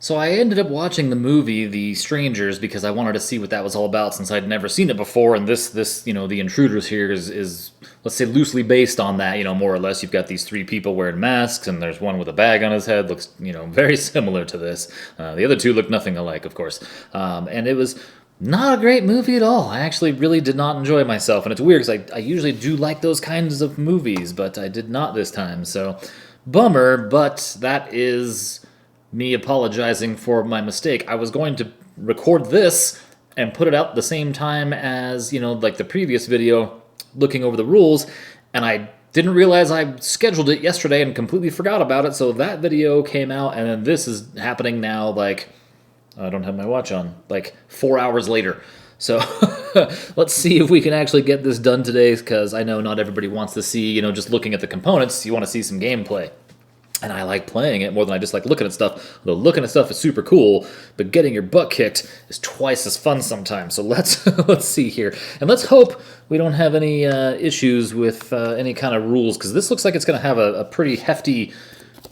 So I ended up watching the movie The Strangers because I wanted to see what that was all about since I'd never seen it before, and this The Intruders here is let's say loosely based on that, more or less. You've got these three people wearing masks, and there's one with a bag on his head, looks very similar to this. The other two look nothing alike, of course, and it was not a great movie at all. I actually really did not enjoy myself, and it's weird because I usually do like those kinds of movies, but I did not this time. So bummer, but that is me apologizing for my mistake. I was going to record this and put it out the same time as, like the previous video looking over the rules, and I didn't realize I scheduled it yesterday and completely forgot about it, so that video came out, and then this is happening now, like, I don't have my watch on, like 4 hours later. So let's see if we can actually get this done today, because I know not everybody wants to see, just looking at the components. You want to see some gameplay. And I like playing it more than I just like looking at stuff. Although looking at stuff is super cool, but getting your butt kicked is twice as fun sometimes. So let's let's see here, and let's hope we don't have any issues with any kind of rules, because this looks like it's going to have a pretty hefty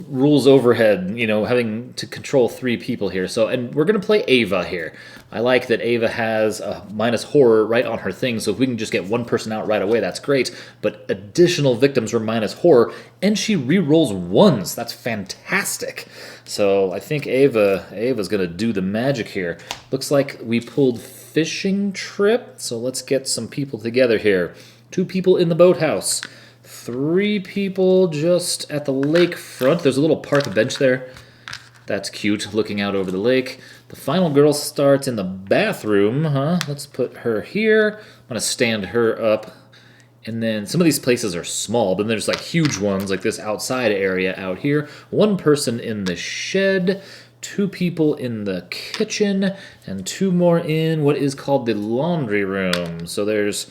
rules overhead, having to control three people here. So, and we're going to play Ava here. I like that Ava has a minus horror right on her thing, so if we can just get one person out right away, that's great. But additional victims are minus horror, and she re-rolls ones. That's fantastic. So I think Ava's going to do the magic here. Looks like we pulled fishing trip, so let's get some people together here. 2 people in the boathouse. 3 people just at the lake front. There's a little park bench there. That's cute, looking out over the lake. The final girl starts in the bathroom, huh? Let's put her here. I'm going to stand her up. And then some of these places are small, but then there's like huge ones, like this outside area out here. 1 person in the shed. 2 people in the kitchen. And 2 more in what is called the laundry room. So there's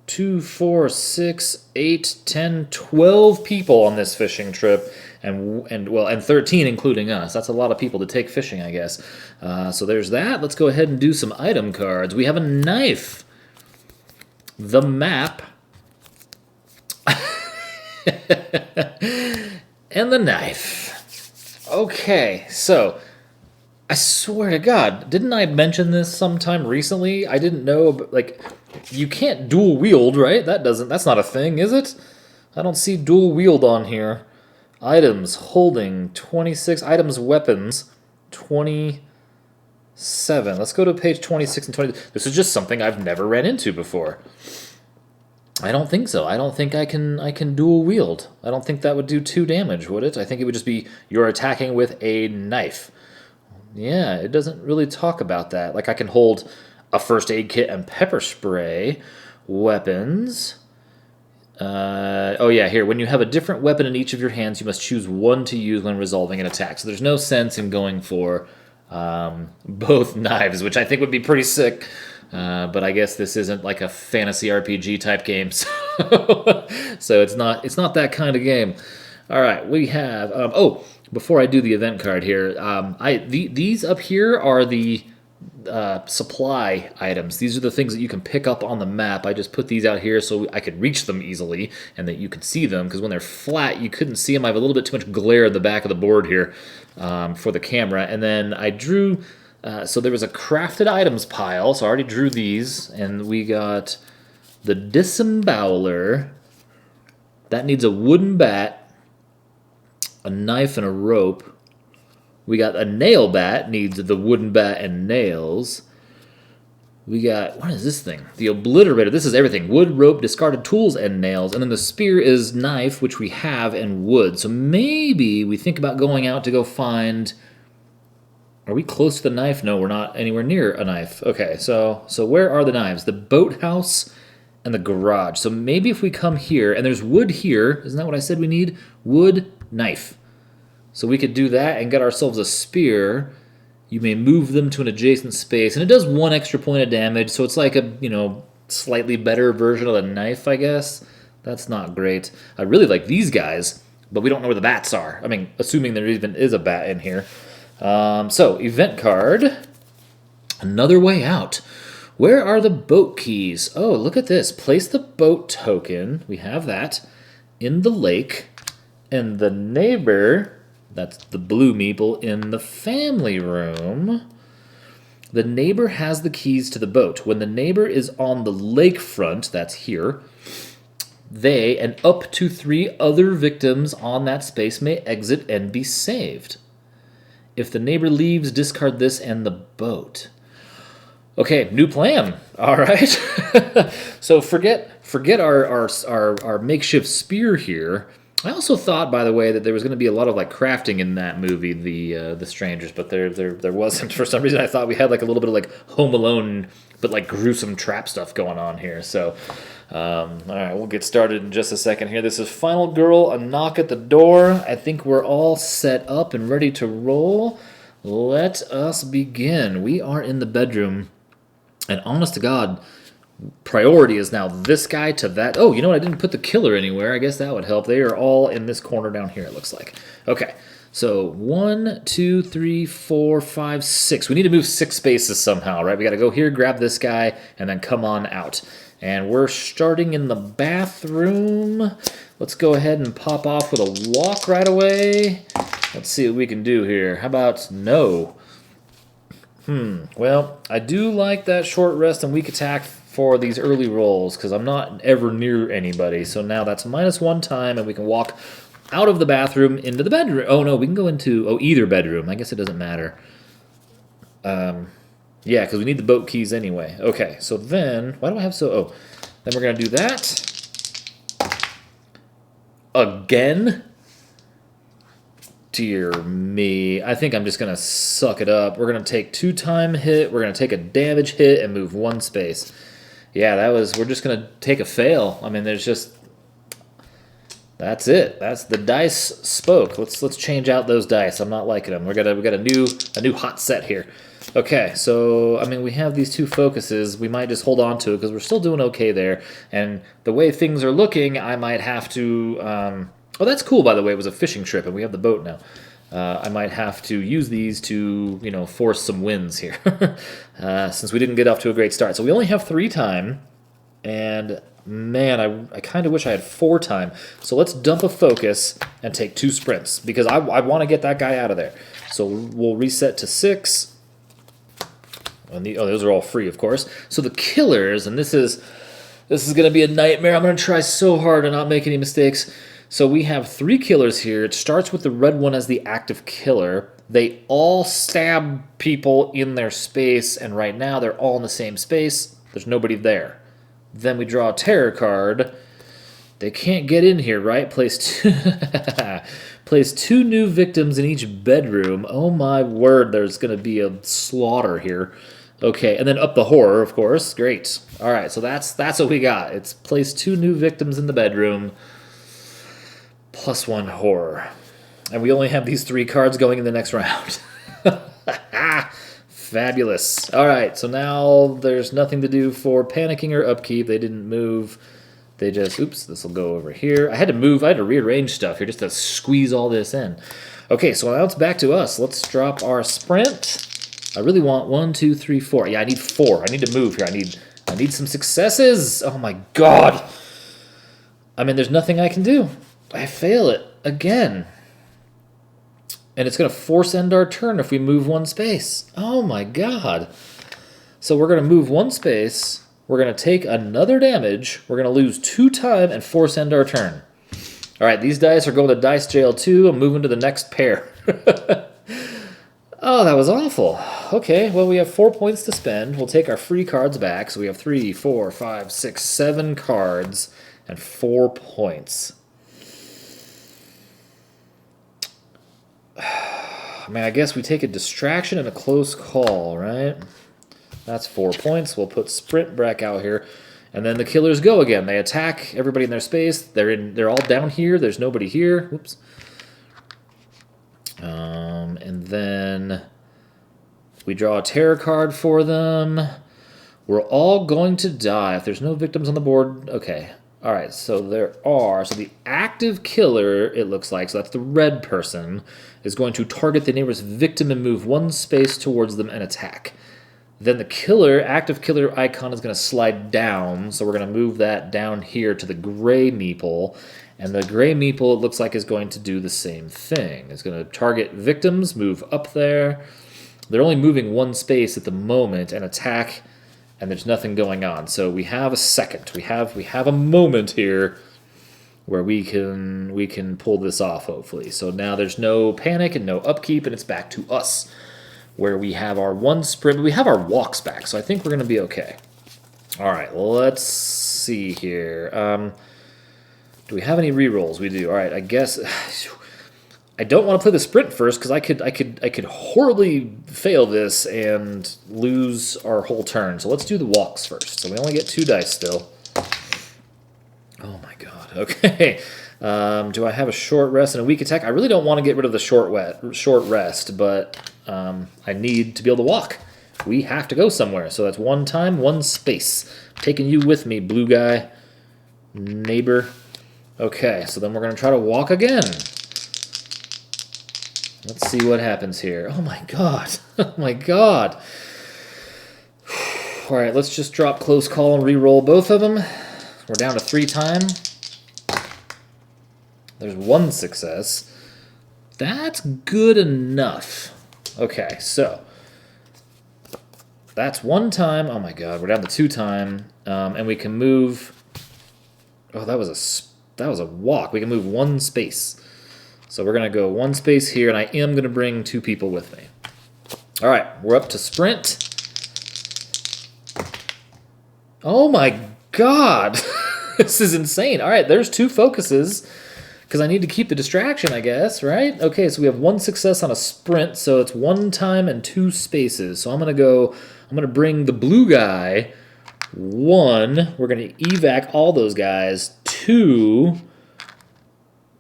2, 4, 6, 8, 10, 12 people on this fishing trip, and 13 including us. That's a lot of people to take fishing, I guess. So there's that. Let's go ahead and do some item cards. We have a knife, the map, and the knife. Okay, so I swear to God, didn't I mention this sometime recently? I didn't know, but like, you can't dual wield, right? That's not a thing, is it? I don't see dual wield on here. Items, holding, 26. Items, weapons, 27. Let's go to page 26 and 20. This is just something I've never ran into before. I don't think so. I don't think I can dual wield. I don't think that would do 2 damage, would it? I think it would just be you're attacking with a knife. Yeah, it doesn't really talk about that. Like, I can hold a first aid kit and pepper spray. Weapons. Oh yeah, here. When you have a different weapon in each of your hands, you must choose one to use when resolving an attack. So there's no sense in going for both knives, which I think would be pretty sick. But I guess this isn't like a fantasy RPG type game, so, so it's not that kind of game. All right, we have. Before I do the event card here, these up here are the supply items. These are the things that you can pick up on the map. I just put these out here so I could reach them easily and that you could see them, because when they're flat, you couldn't see them. I have a little bit too much glare at the back of the board here for the camera. And then I drew, so there was a crafted items pile, so I already drew these, and we got the disemboweler. That needs a wooden bat, a knife, and a rope. We got a nail bat, needs the wooden bat and nails. We got, what is this thing? The obliterator. This is everything. Wood, rope, discarded tools, and nails. And then the spear is knife, which we have, and wood. So maybe we think about going out to go find... Are we close to the knife? No, we're not anywhere near a knife. Okay, so where are the knives? The boathouse and the garage. So maybe if we come here, and there's wood here. Isn't that what I said we need? Wood, knife. So we could do that and get ourselves a spear. You may move them to an adjacent space. And it does 1 extra point of damage, so it's like a, slightly better version of a knife, I guess. That's not great. I really like these guys, but we don't know where the bats are. I mean, assuming there even is a bat in here. So, event card. Another way out. Where are the boat keys? Oh, look at this. Place the boat token. We have that in the lake. And the neighbor That's the blue meeple in the family room. The neighbor has the keys to the boat. When the neighbor is on the lakefront, that's here, they and up to 3 other victims on that space may exit and be saved. If the neighbor leaves, discard this and the boat. Okay, new plan. All right. So forget our makeshift spear here. I also thought, by the way, that there was going to be a lot of like crafting in that movie, the Strangers, but there wasn't. For some reason, I thought we had like a little bit of like Home Alone, but like gruesome trap stuff going on here. So, all right, we'll get started in just a second here. This is Final Girl, a knock at the door. I think we're all set up and ready to roll. Let us begin. We are in the bedroom, and honest to God, priority is now this guy to that. Oh, you know what? I didn't put the killer anywhere. I guess that would help. They are all in this corner down here, it looks like. Okay, so 1, 2, 3, 4, 5, 6. We need to move 6 spaces somehow, right? We got to go here, grab this guy, and then come on out. And we're starting in the bathroom. Let's go ahead and pop off with a lock right away. Let's see what we can do here. How about no? Well, I do like that short rest and weak attack for these early rolls because I'm not ever near anybody. So now that's -1 time, and we can walk out of the bathroom into the bedroom. Oh, no, we can go into either bedroom. I guess it doesn't matter. Yeah, because we need the boat keys anyway. Okay, so then, why do I have so... Oh, then we're going to do that. Again? Dear me. I think I'm just going to suck it up. We're going to take 2-time hit. We're going to take a damage hit and move 1 space. Yeah, we're just going to take a fail. I mean, there's just... That's it. That's the dice spoke. Let's change out those dice. I'm not liking them. We got a new hot set here. Okay, so I mean we have these 2 focuses. We might just hold on to it because we're still doing okay there. And the way things are looking, I might have to. Oh, that's cool. By the way, it was a fishing trip, and we have the boat now. I might have to use these to force some wins here, since we didn't get off to a great start. So we only have 3 time, and man, I kind of wish I had 4 time. So let's dump a focus and take 2 sprints because I want to get that guy out of there. So we'll reset to 6. And those are all free, of course. So the killers, and this is going to be a nightmare. I'm going to try so hard to not make any mistakes. So we have 3 killers here. It starts with the red one as the active killer. They all stab people in their space, and right now they're all in the same space. There's nobody there. Then we draw a terror card. They can't get in here, right? Place 2 new victims in each bedroom. Oh my word, there's going to be a slaughter here. Okay, and then up the horror, of course. Great. All right, so that's what we got. It's place 2 new victims in the bedroom, +1 horror. And we only have these 3 cards going in the next round. Fabulous. All right, so now there's nothing to do for panicking or upkeep. They didn't move. They just, oops, this will go over here. I had to rearrange stuff here just to squeeze all this in. Okay, so now it's back to us. Let's drop our sprint. I really want 1, 2, 3, 4. Yeah, I need 4. I need to move here. I need some successes. Oh my God. I mean, there's nothing I can do. I fail it again. And it's going to force end our turn if we move 1 space. Oh my God. So we're going to move 1 space. We're going to take another damage. We're going to lose 2 time and force end our turn. All right, these dice are going to dice jail 2. I'm moving to the next pair. Oh, that was awful. Okay, well, we have 4 points to spend. We'll take our free cards back. So we have 3, 4, 5, 6, 7 cards and 4 points. I mean, I guess we take a distraction and a close call, right? That's 4 points. We'll put sprint back out here. And then the killers go again. They attack everybody in their space. They're all down here. There's nobody here. Whoops. And then we draw a terror card for them. We're all going to die if there's no victims on the board. Okay. All right, so so the active killer, it looks like, so that's the red person, is going to target the neighbor's victim and move 1 space towards them and attack. Then the active killer icon is going to slide down, so we're going to move that down here to the gray meeple. And the gray meeple, it looks like, is going to do the same thing. It's going to target victims, move up there. They're only moving one space at the moment and attack, and there's nothing going on. So we have a second. We have a moment here where we can pull this off, hopefully. So now there's no panic and no upkeep, and it's back to us, where we have our one sprint, but we have our walks back, so I think we're going to be okay. All right, let's see here. Do we have any rerolls? We do. All right, I guess I don't want to play the sprint first because I could horribly fail this and lose our whole turn. So let's do the walks first. So we only get 2 dice still. Oh my god. Okay. Do I have a short rest and a weak attack? I really don't want to get rid of the short rest, but I need to be able to walk. We have to go somewhere. So that's 1 time, 1 space. Taking you with me, blue guy, neighbor. Okay, so then we're going to try to walk again. Let's see what happens here. Oh my god. Oh my god. All right, let's just drop close call and re-roll both of them. We're down to 3 time. There's 1 success. That's good enough. Okay, so that's 1 time. Oh my god, we're down to 2 time, and we can move. Oh, that was a walk. We can move 1 space. So we're gonna go 1 space here, and I am gonna bring 2 people with me. All right, we're up to sprint. Oh my god, this is insane. All right, there's 2 focuses. Because I need to keep the distraction, I guess, right? Okay, so we have 1 success on a sprint, so it's 1 time and 2 spaces. So I'm gonna bring the blue guy 1. We're gonna evac all those guys 2,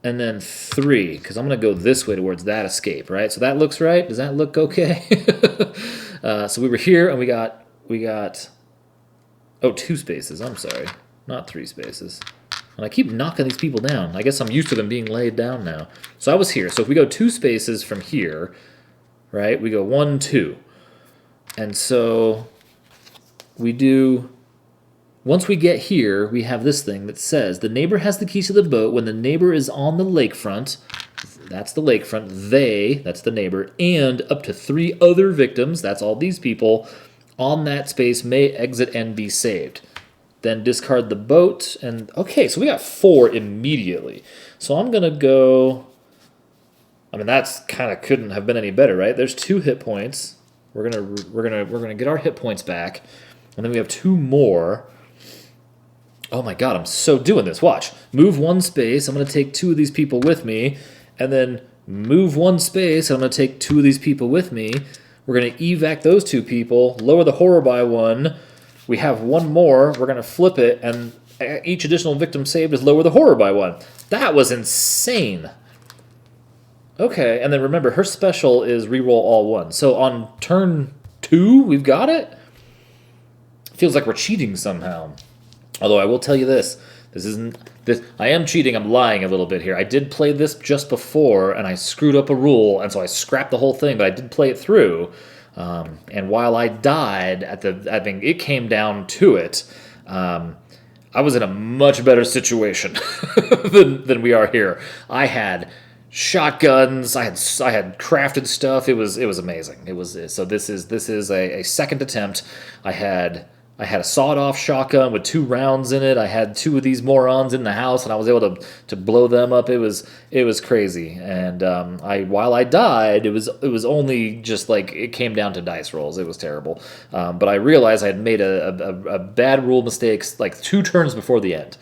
and then 3. Because I'm gonna go this way towards that escape, right? So that looks right. Does that look okay? So we were here and we got 2 spaces. I'm sorry, not 3 spaces. And I keep knocking these people down. I guess I'm used to them being laid down now. So I was here. So if we go 2 spaces from here, right, we go 1, 2. And so we do, once we get here, we have this thing that says, the neighbor has the keys to the boat. When the neighbor is on the lakefront, that's the lakefront, that's the neighbor, and up to 3 other victims, that's all these people, on that space may exit and be saved. Then discard the boat, and okay, so we got 4 immediately. So I'm gonna go. I mean, that's kind of couldn't have been any better, right? There's 2 hit points. We're gonna get our hit points back, and then we have 2 more. Oh my god, I'm so doing this. Watch, move 1 space. I'm gonna take 2 of these people with me, and then move 1 space. I'm gonna take 2 of these people with me. We're gonna evac those 2 people, lower the horror by 1. We have 1 more, we're going to flip it, and each additional victim saved is lower the horror by 1. That was insane. Okay, and then remember, her special is reroll all 1. So on turn 2, we've got it? Feels like we're cheating somehow. Although I will tell you this, I am cheating, I'm lying a little bit here. I did play this just before, and I screwed up a rule, and so I scrapped the whole thing, but I did play it through. And while I died I think it came down to it, I was in a much better situation than we are here. I had shotguns, I had crafted stuff. It was amazing. So this is a second attempt. I had a sawed-off shotgun with 2 rounds in it. I had 2 of these morons in the house, and I was able to blow them up. It was crazy. And while I died, it was only just like it came down to dice rolls. It was terrible. But I realized I had made a bad rule mistake like 2 turns before the end,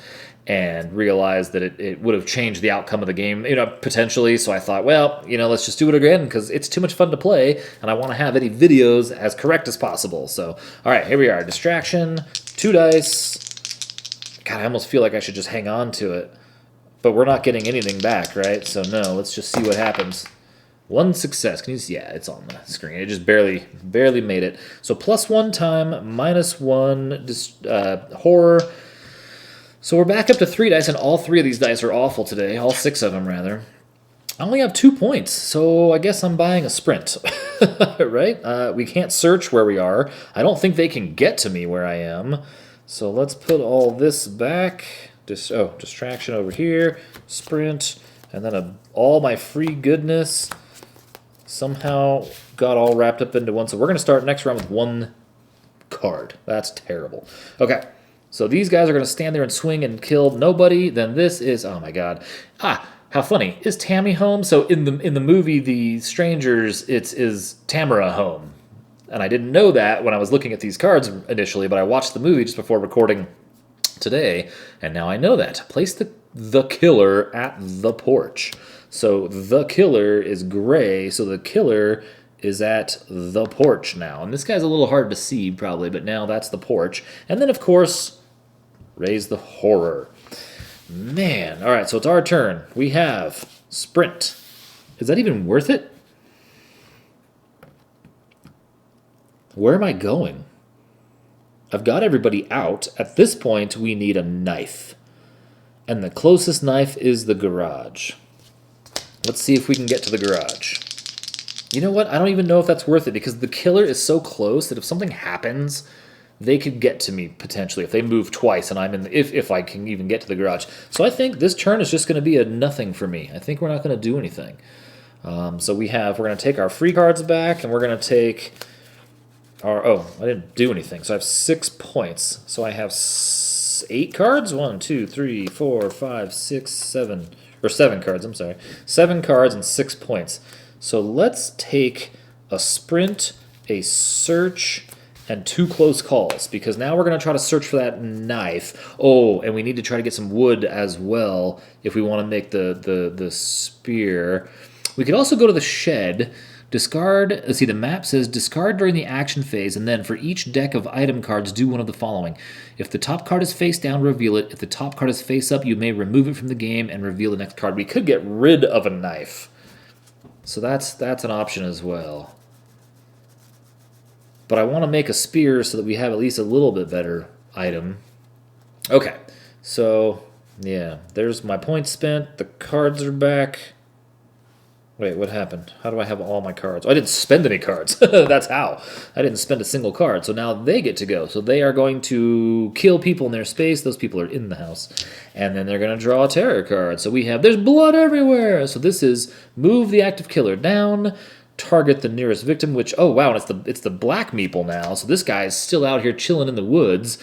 and realized that it would have changed the outcome of the game, potentially. So I thought, well, let's just do it again because it's too much fun to play, and I want to have any videos as correct as possible. So, all right, here we are. Distraction, 2 dice. God, I almost feel like I should just hang on to it. But we're not getting anything back, right? So no, let's just see what happens. 1 success. Can you see? Yeah, it's on the screen. It just barely made it. So +1 time, -1 horror. So we're back up to 3 dice, and all 3 of these dice are awful today. All 6 of them, rather. I only have 2 points, so I guess I'm buying a sprint, right? We can't search where we are. I don't think they can get to me where I am. So let's put all this back. distraction over here, sprint, and then all my free goodness somehow got all wrapped up into one. So we're going to start next round with 1 card. That's terrible. Okay, so these guys are going to stand there and swing and kill nobody. Then this is, oh my god. How funny. Is Tammy home? So in the movie The Strangers, is Tamara home? And I didn't know that when I was looking at these cards initially, but I watched the movie just before recording today, and now I know that. Place the killer at the porch. So the killer is gray, so the killer is at the porch now. And this guy's a little hard to see probably, but now that's the porch. And then, of course, raise the horror. Man, all right, so it's our turn. We have sprint. Is that even worth it? Where am I going? I've got everybody out. At this point, we need a knife. And the closest knife is the garage. Let's see if we can get to the garage. You know what? I don't even know if that's worth it because the killer is so close that if something happens, they could get to me potentially if they move twice and I'm in the, if I can even get to the garage. So I think this turn is just going to be a nothing for me. I think we're not going to do anything. So we're going to take our free cards back and we're going to take our, I didn't do anything. So I have 6 points. So I have 8 cards. 1, 2, 3, 4, 5, 6, 7, or 7 cards. I'm sorry. 7 cards and 6 points. So let's take a sprint, a search, and 2 close calls, because now we're going to try to search for that knife. Oh, and we need to try to get some wood as well if we want to make the spear. We could also go to the shed, discard, let's see, the map says discard during the action phase, and then for each deck of item cards, do one of the following. If the top card is face down, reveal it. If the top card is face up, you may remove it from the game and reveal the next card. We could get rid of a knife. So that's an option as well. But I want to make a spear so that we have at least a little bit better item. Okay, so yeah, there's my points spent. The cards are back. Wait, what happened? How do I have all my cards? Oh, I didn't spend any cards. That's how. I didn't spend a single card. So now they get to go. So they are going to kill people in their space. Those people are in the house. And then they're going to draw a terror card. So we have, there's blood everywhere. So this is move the active killer down, target the nearest victim, which, oh wow, and it's the black meeple now. So this guy is still out here chilling in the woods.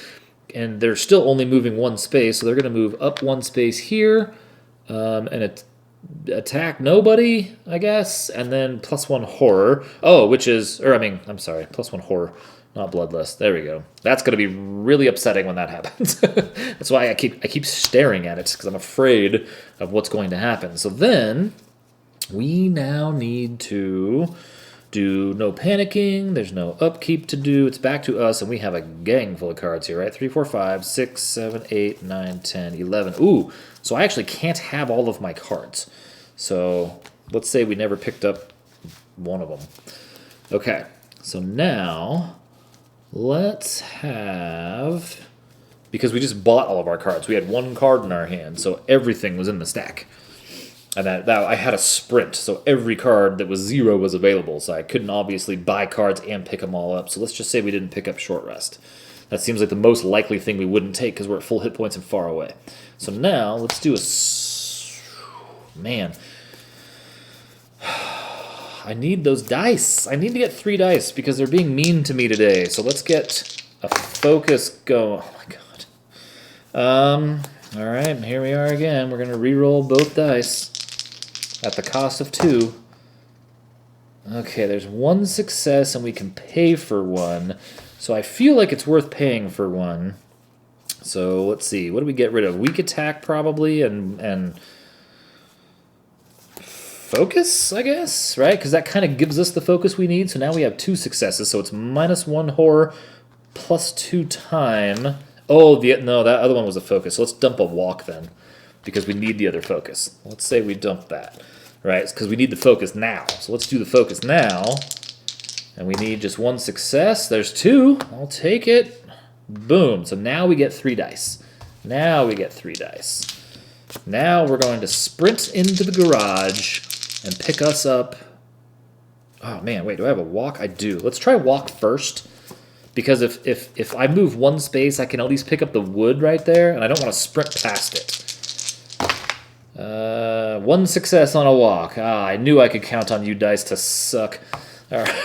And they're still only moving 1 space. So they're going to move up 1 space here. And attack nobody, I guess, and then +1 horror. Oh, which is, I'm sorry, +1 horror, not bloodlust. There we go. That's going to be really upsetting when that happens. That's why I keep staring at it, because I'm afraid of what's going to happen. So then we now need to do no panicking. There's no upkeep to do. It's back to us, and we have a gang full of cards here, right? 3, 4, 5, 6, 7, 8, 9, 10, 11. Ooh, so I actually can't have all of my cards. So let's say we never picked up one of them. Okay, so now let's have, because we just bought all of our cards, we had 1 card in our hand, so everything was in the stack. And that I had a sprint, so every card that was 0 was available, so I couldn't obviously buy cards and pick them all up. So let's just say we didn't pick up short rest. That seems like the most likely thing we wouldn't take because we're at full hit points and far away. So now let's do man. I need those dice. I need to get 3 dice because they're being mean to me today. So let's get a focus go. Oh my god. All right, here we are again. We're going to re-roll both dice at the cost of 2. Okay, there's 1 success, and we can pay for 1. So I feel like it's worth paying for 1. So let's see. What do we get rid of? Weak attack, probably, and focus, I guess, right? Because that kind of gives us the focus we need. So now we have 2 successes. So it's -1 horror, +2 time. Oh, no, that other one was a focus. So let's dump a walk then, because we need the other focus. Let's say we dump that, right? It's because we need the focus now. So let's do the focus now. And we need just 1 success. There's 2. I'll take it. Boom. So now we get 3 dice. Now we get 3 dice. Now we're going to sprint into the garage and pick us up. Oh, man, wait, do I have a walk? I do. Let's try walk first, because if I move one space, I can at least pick up the wood right there, and I don't want to sprint past it. One success on a walk. Ah, I knew I could count on you dice to suck. All right.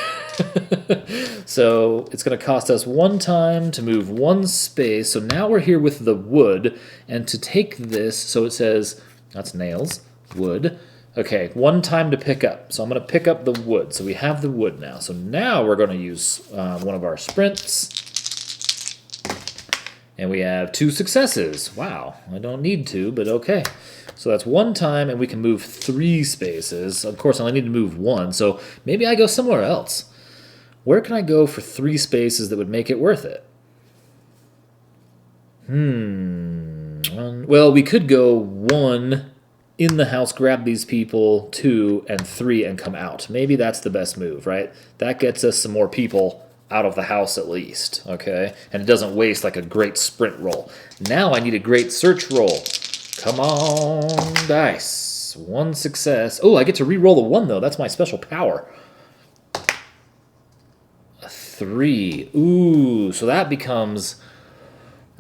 So it's going to cost us 1 time to move 1 space. So now we're here with the wood, and to take this, so it says, that's nails, wood. Okay, 1 time to pick up. So I'm going to pick up the wood. So we have the wood now. So now we're going to use one of our sprints. And we have 2 successes. Wow, I don't need to, but okay. So that's 1 time, and we can move 3 spaces. Of course, I only need to move 1, so maybe I go somewhere else. Where can I go for 3 spaces that would make it worth it? Well, we could go 1 in the house, grab these people, 2, and 3, and come out. Maybe that's the best move, right? That gets us some more people out of the house at least, okay? And it doesn't waste like a great sprint roll. Now I need a great search roll. Come on, dice. 1 success. Oh, I get to re-roll the 1, though. That's my special power. A 3. Ooh, so that becomes...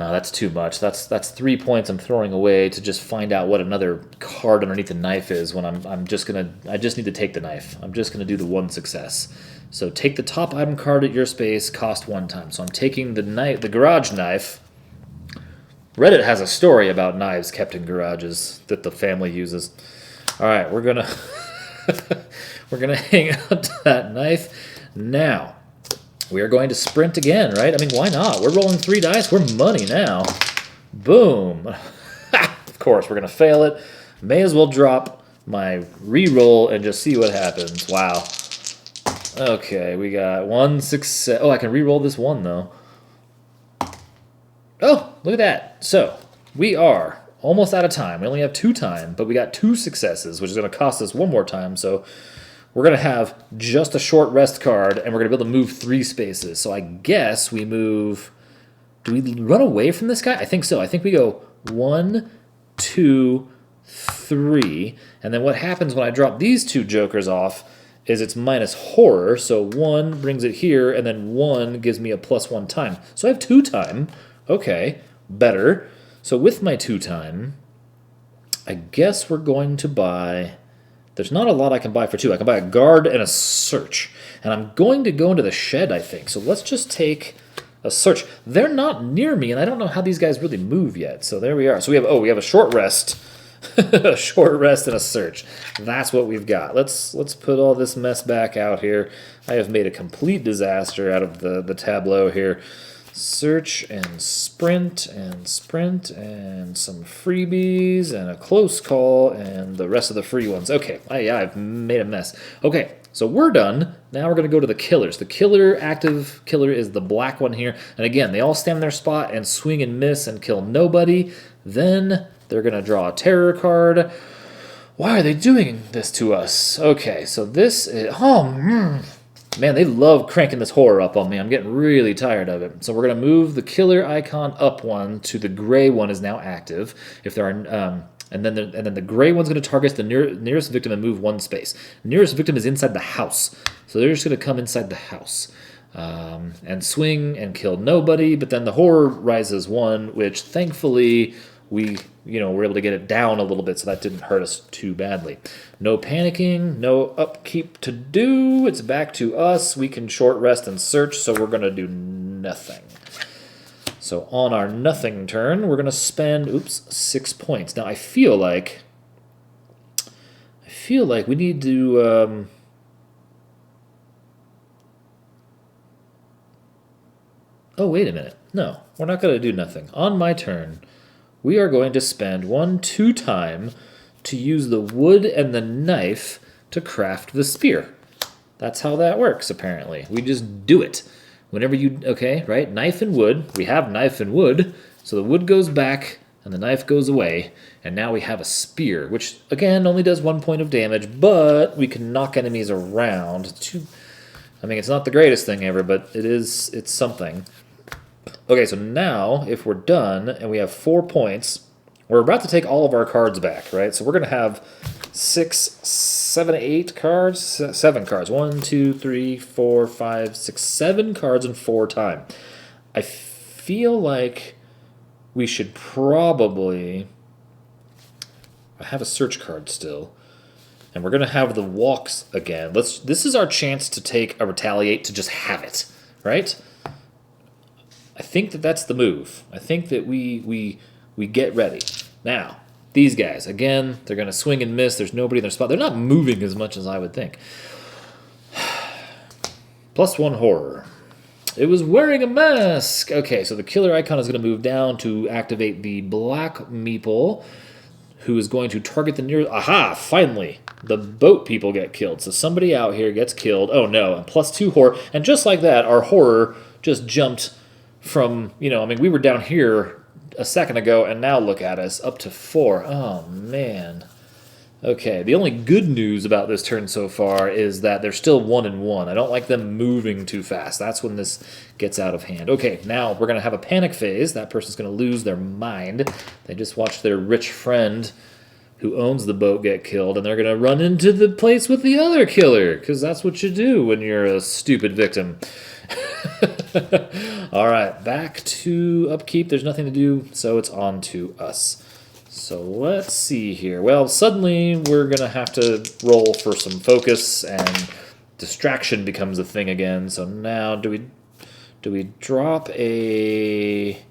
No, that's too much. That's 3 points I'm throwing away to just find out what another card underneath the knife is when I just need to take the knife. I'm just gonna do the 1 success. So take the top item card at your space, cost 1 time. So I'm taking the garage knife. Reddit has a story about knives kept in garages that the family uses. All right, we're gonna hang on to that knife. Now, we are going to sprint again, right? I mean, why not? We're rolling 3 dice. We're money now. Boom. Of course, we're gonna fail it. May as well drop my re-roll and just see what happens. Wow. Okay, we got 1 success. Oh, I can re-roll this 1 though. Oh, look at that. So, we are almost out of time. We only have 2 time, but we got 2 successes, which is going to cost us 1 more time. So, we're going to have just a short rest card, and we're going to be able to move 3 spaces. So, I guess we move... Do we run away from this guy? I think so. I think we go 1, 2, 3. And then what happens when I drop these 2 jokers off is it's minus horror. So, 1 brings it here, and then 1 gives me a +1 time. So, I have 2 time. Okay, better. So with my 2 time, I guess we're going to buy... There's not a lot I can buy for 2. I can buy a guard and a search. And I'm going to go into the shed, I think. So let's just take a search. They're not near me, and I don't know how these guys really move yet. So there we are. So we have a short rest. A short rest and a search. That's what we've got. Let's put all this mess back out here. I have made a complete disaster out of the tableau here. Search and sprint and some freebies and a close call and the rest of the free ones. Okay, I've made a mess. Okay, so we're done. Now we're going to go to the killers. The active killer is the black one here. And again, they all stand in their spot and swing and miss and kill nobody. Then they're going to draw a terror card. Why are they doing this to us? Okay, so this is... Man, they love cranking this horror up on me. I'm getting really tired of it. So we're going to move the killer icon up 1 to the gray one is now active. If there are, and then the gray one's going to target the nearest victim and move 1 space. Nearest victim is inside the house, so they're just going to come inside the house and swing and kill nobody. But then the horror rises 1, which thankfully we were able to get it down a little bit, so that didn't hurt us too badly. No panicking, no upkeep to do. It's back to us. We can short rest and search, so we're going to do nothing. So on our nothing turn, we're going to spend, 6 points. Now I feel like we need to... Oh, wait a minute. No, we're not going to do nothing. On my turn... We are going to spend 1, 2 time to use the wood and the knife to craft the spear. That's how that works, apparently. We just do it. Whenever you... Okay, right? Knife and wood. We have knife and wood. So the wood goes back and the knife goes away. And now we have a spear, which, again, only does 1 point of damage, but we can knock enemies around. I mean, it's not the greatest thing ever, but it's something. Okay, so now, if we're done, and we have 4 points, we're about to take all of our cards back, right? So we're going to have 6, 7, 8 cards. 7 cards. 1, 2, 3, 4, 5, 6, 7 cards in 4 time. I feel like we should probably... I have a search card still. And we're going to have the walks again. This is our chance to take a retaliate to just have it, right? I think that's the move. I think that we get ready. Now, these guys, again, they're going to swing and miss. There's nobody in their spot. They're not moving as much as I would think. +1 horror. It was wearing a mask. Okay, so the killer icon is going to move down to activate the black meeple, who is going to target the nearest... Aha! Finally! The boat people get killed. So somebody out here gets killed. Oh no, and +2 horror. And just like that, our horror just jumped from, you know, I mean, we were down here a second ago, and now look at us, up to 4. Oh, man. Okay, the only good news about this turn so far is that they're still 1 and 1. I don't like them moving too fast. That's when this gets out of hand. Okay, now we're going to have a panic phase. That person's going to lose their mind. They just watched their rich friend who owns the boat get killed, and they're going to run into the place with the other killer, because that's what you do when you're a stupid victim. All right, back to upkeep. There's nothing to do, so it's on to us. So let's see here. Well, suddenly we're going to have to roll for some focus, and distraction becomes a thing again. So now do we drop a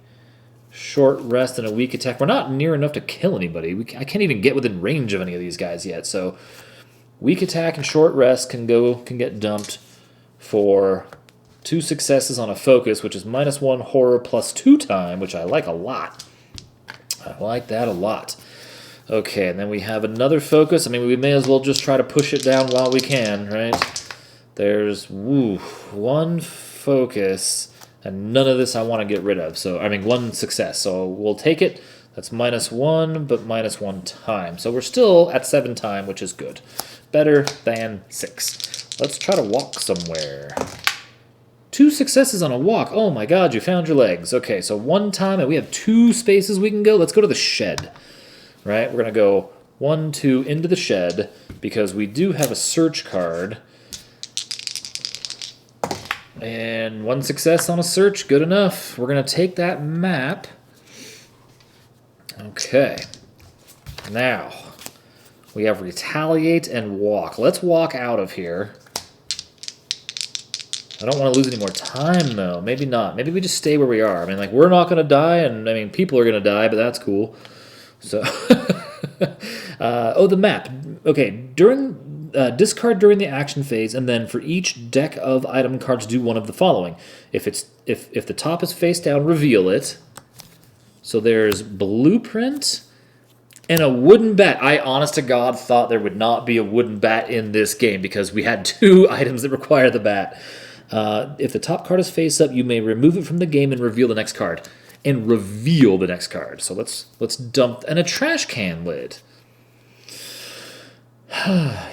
short rest and a weak attack? We're not near enough to kill anybody. I can't even get within range of any of these guys yet. So weak attack and short rest can get dumped for 2 successes on a focus, which is -1 horror +2 time, which I like a lot. I like that a lot. Okay, and then we have another focus. I mean, we may as well just try to push it down while we can, right? There's 1 focus, and none of this I want to get rid of. So, I mean, 1 success. So we'll take it. That's -1, but -1 time. So we're still at 7 time, which is good. Better than 6. Let's try to walk somewhere. 2 successes on a walk. Oh my god, you found your legs. Okay, so 1 time, and we have 2 spaces we can go. Let's go to the shed, right? We're going to go 1, 2 into the shed, because we do have a search card. And 1 success on a search, good enough. We're going to take that map. Okay. Now, we have retaliate and walk. Let's walk out of here. I don't want to lose any more time, though. Maybe not. Maybe we just stay where we are. I mean, like, we're not going to die, and, I mean, people are going to die, but that's cool. So, oh, the map. Okay, discard during the action phase, and then for each deck of item cards, do one of the following. If the top is face down, reveal it. So there's blueprint and a wooden bat. I, honest to God, thought there would not be a wooden bat in this game because we had 2 items that require the bat. If the top card is face up, you may remove it from the game and reveal the next card. And reveal the next card. So let's dump... And a trash can lid.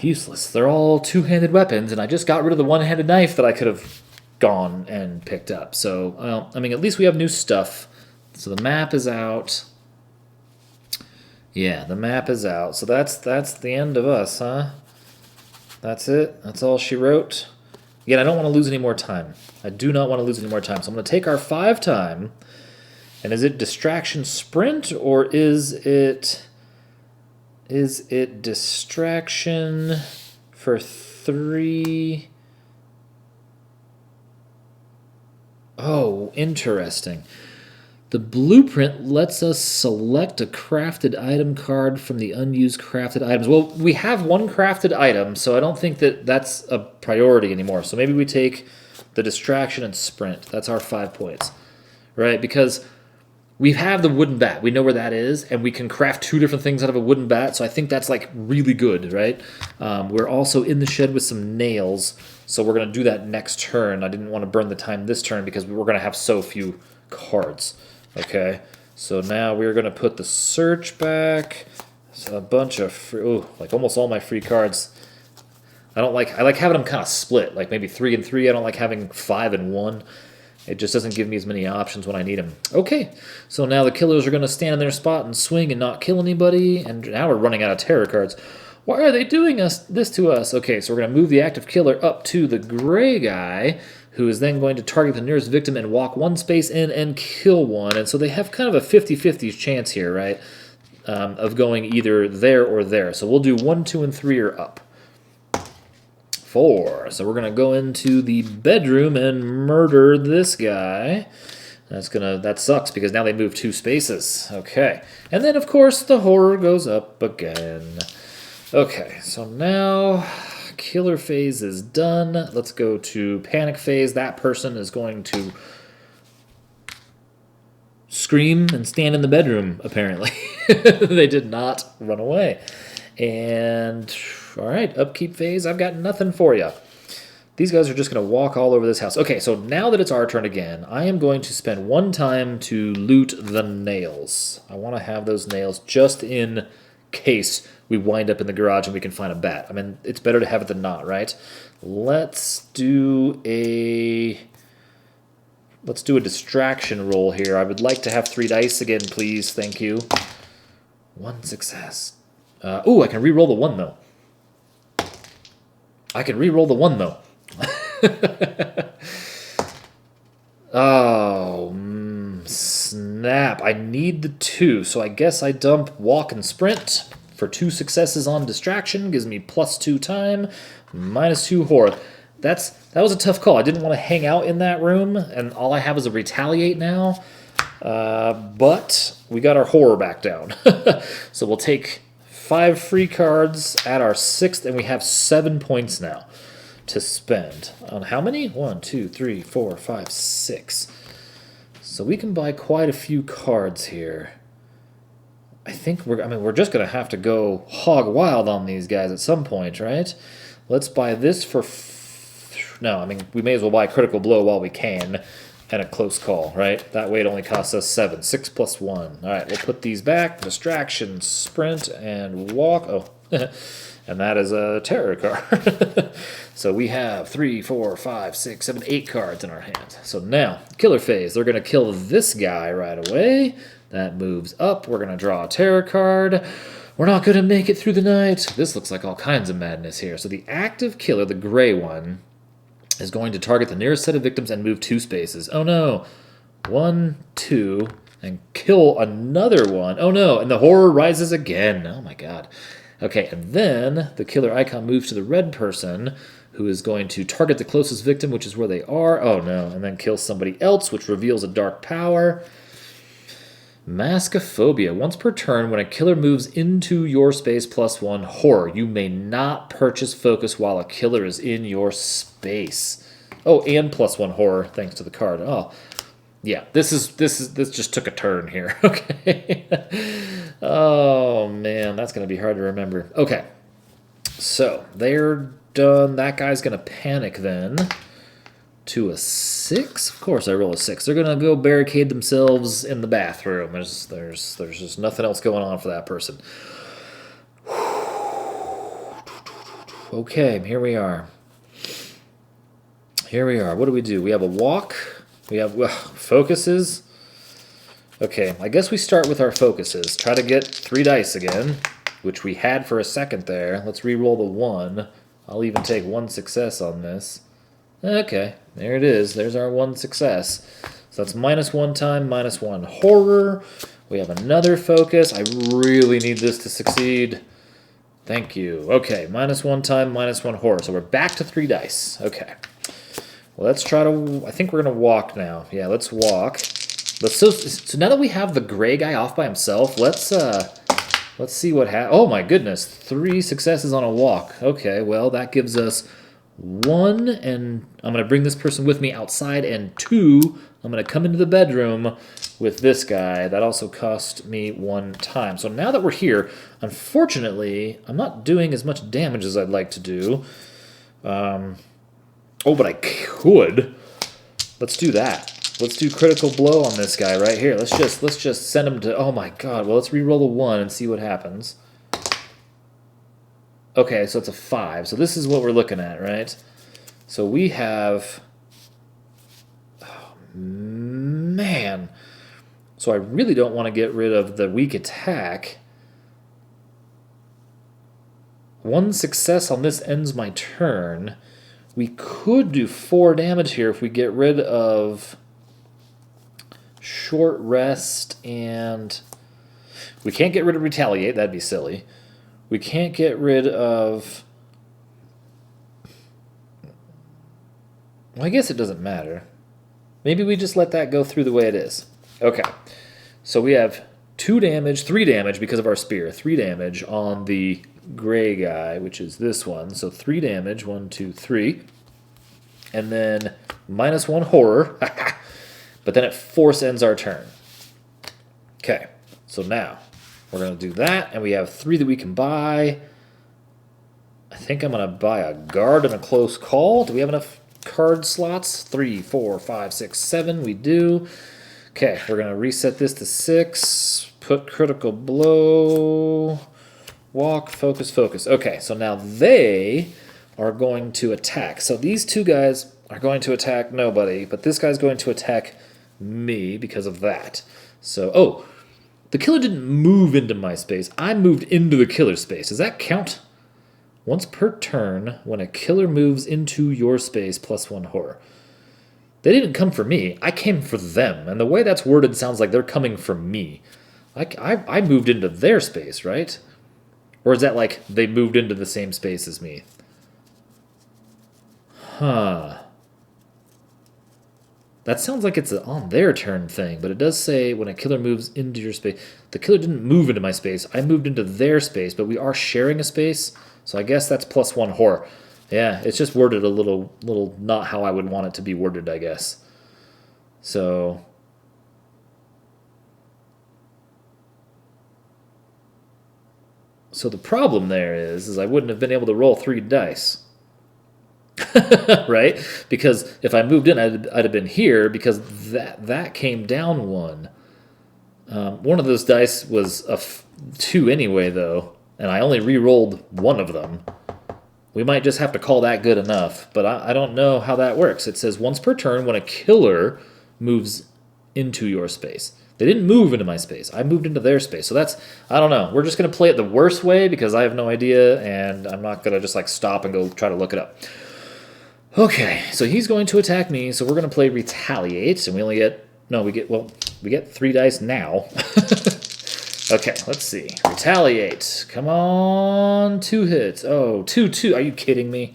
Useless. They're all 2-handed weapons, and I just got rid of the 1-handed knife that I could have gone and picked up. So, well, I mean, at least we have new stuff. So the map is out. Yeah, the map is out. So that's the end of us, huh? That's it? That's all she wrote? Again, I don't want to lose any more time. I do not want to lose any more time. So I'm going to take our 5 time. And is it distraction sprint, or is it distraction for 3? Oh, interesting. The blueprint lets us select a crafted item card from the unused crafted items. Well, we have 1 crafted item, so I don't think that's a priority anymore. So maybe we take the distraction and sprint. That's our 5 points, right? Because we have the wooden bat. We know where that is, and we can craft 2 different things out of a wooden bat, so I think that's, like, really good, right? We're also in the shed with some nails, so we're going to do that next turn. I didn't want to burn the time this turn because we're going to have so few cards. Okay, so now we're going to put the search back. So a bunch of free, like almost all my free cards. I like having them kind of split, like maybe 3 and 3. I don't like having 5 and 1. It just doesn't give me as many options when I need them. Okay, so now the killers are going to stand in their spot and swing and not kill anybody. And now we're running out of terror cards. Why are they doing this to us? Okay, so we're going to move the active killer up to the gray guy, who is then going to target the nearest victim and walk one space in and kill one. And so they have kind of a 50-50 chance here, right, of going either there or there. So we'll do 1, 2, and 3 are up. 4. So we're going to go into the bedroom and murder this guy. That sucks because now they move 2 spaces. Okay. And then, of course, the horror goes up again. Okay, so now killer phase is done. Let's go to panic phase. That person is going to scream and stand in the bedroom, apparently. They did not run away. And, all right, upkeep phase, I've got nothing for you. These guys are just going to walk all over this house. Okay, so now that it's our turn again, I am going to spend 1 time to loot the nails. I want to have those nails just in case we wind up in the garage and we can find a bat. I mean, it's better to have it than not, right? Let's do a distraction roll here. I would like to have 3 dice again, please. Thank you. 1 success. Ooh, I can re-roll the 1, though. Oh, snap. I need the 2, so I guess I dump walk and sprint for 2 successes on distraction. Gives me +2 time, -2 horror. That was a tough call. I didn't want to hang out in that room, and all I have is a retaliate now. But we got our horror back down. So we'll take 5 free cards at our 6th, and we have 7 points now to spend. On how many? 1, 2, 3, 4, 5, 6. So we can buy quite a few cards here. I think we're just going to have to go hog wild on these guys at some point, right? Let's buy this for... No, I mean, we may as well buy Critical Blow while we can. And a close call, right? That way it only costs us 7. 6 + 1. All right, we'll put these back. Distraction, sprint, and walk. Oh, and that is a terror card. So we have 3, 4, 5, 6, 7, 8 cards in our hands. So now, killer phase. They're going to kill this guy right away. That moves up. We're going to draw a terror card. We're not going to make it through the night. This looks like all kinds of madness here. So the active killer, the gray one, is going to target the nearest set of victims and move 2 spaces. Oh no. 1, 2, and kill another one. Oh no, and the horror rises again. Oh my god. Okay, and then the killer icon moves to the red person, who is going to target the closest victim, which is where they are. Oh no, and then kill somebody else, which reveals a dark power. Maskophobia. Once per turn, when a killer moves into your space +1 horror, you may not purchase focus while a killer is in your space. Oh, and +1 horror, thanks to the card. Oh, yeah. This just took a turn here. Okay. Oh man, that's gonna be hard to remember. Okay, so they're done. That guy's gonna panic then. To a 6? Of course I roll a 6. They're going to go barricade themselves in the bathroom. There's just nothing else going on for that person. Okay, here we are. What do? We have a walk. We have focuses. Okay, I guess we start with our focuses. Try to get 3 dice again, which we had for a second there. Let's re-roll the 1. I'll even take 1 success on this. Okay, there it is. There's our 1 success. So that's -1 time, -1 horror. We have another focus. I really need this to succeed. Thank you. Okay, -1 time, -1 horror. So we're back to 3 dice. Okay. Well, let's try to... I think we're going to walk now. Yeah, let's walk. So now that we have the gray guy off by himself, let's see what happens. Oh my goodness, 3 successes on a walk. Okay, well, that gives us 1, and I'm going to bring this person with me outside, and 2, I'm going to come into the bedroom with this guy. That also cost me 1 time. So now that we're here, unfortunately, I'm not doing as much damage as I'd like to do. Oh, but I could. Let's do that. Let's do critical blow on this guy right here. Let's just send him to... Oh my god. Well, let's re-roll a 1 and see what happens. Okay, so it's a 5. So this is what we're looking at, right? So we have... Oh, man. So I really don't want to get rid of the weak attack. 1 success on this ends my turn. We could do 4 damage here if we get rid of short rest, and we can't get rid of retaliate. That'd be silly. We can't get rid of... Well, I guess it doesn't matter. Maybe we just let that go through the way it is. Okay. So we have 2 damage, 3 damage because of our spear. 3 damage on the gray guy, which is this one. So 3 damage, 1, 2, 3. And then -1 horror. But then it force ends our turn. Okay. So now we're going to do that. And we have 3 that we can buy. I think I'm going to buy a guard and a close call. Do we have enough card slots? 3, 4, 5, 6, 7. We do. Okay, we're going to reset this to 6. Put critical blow. Walk, focus, focus. Okay, so now they are going to attack. So these 2 guys are going to attack nobody, but this guy's going to attack me because of that. So, oh, the killer didn't move into my space. I moved into the killer's space. Does that count? Once per turn, when a killer moves into your space, +1 horror. They didn't come for me. I came for them. And the way that's worded sounds like they're coming for me. I moved into their space, right? Or is that like they moved into the same space as me? Huh. That sounds like it's an on their turn thing, but it does say when a killer moves into your space. The killer didn't move into my space. I moved into their space, but we are sharing a space. So I guess that's +1 horror. Yeah, it's just worded a little not how I would want it to be worded, I guess. So the problem there is I wouldn't have been able to roll 3 dice. Right? Because if I moved in, I'd have been here because that came down 1. One of those dice was a 2 anyway, though, and I only re-rolled 1 of them. We might just have to call that good enough, but I don't know how that works. It says once per turn when a killer moves into your space. They didn't move into my space. I moved into their space. So that's, I don't know. We're just going to play it the worst way because I have no idea, and I'm not going to just like stop and go try to look it up. Okay, so he's going to attack me, so we're going to play retaliate, and we only get, no, we get 3 dice now. Okay, let's see. Retaliate. Come on, 2 hits. Oh, 2, 2. Are you kidding me?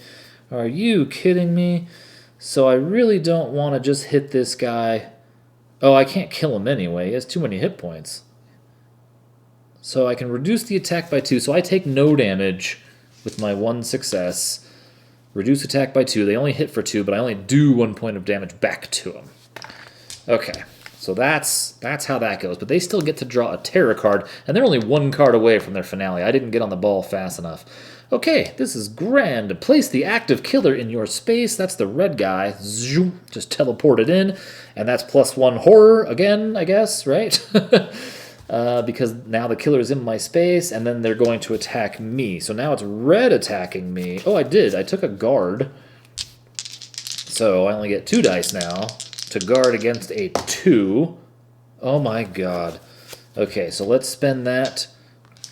Are you kidding me? So I really don't want to just hit this guy. Oh, I can't kill him anyway. He has too many hit points. So I can reduce the attack by 2. So I take no damage with my 1 success. Reduce attack by 2. They only hit for 2, but I only do 1 point of damage back to them. Okay. So that's how that goes. But they still get to draw a terror card, and they're only 1 card away from their finale. I didn't get on the ball fast enough. Okay, this is grand. Place the active killer in your space. That's the red guy. Zoom, just teleport it in. And that's +1 horror again, I guess, right? Because now the killer is in my space, and then they're going to attack me. So now it's red attacking me. Oh, I did. I took a guard. So I only get 2 dice now to guard against a 2. Oh my god. Okay, so let's spend that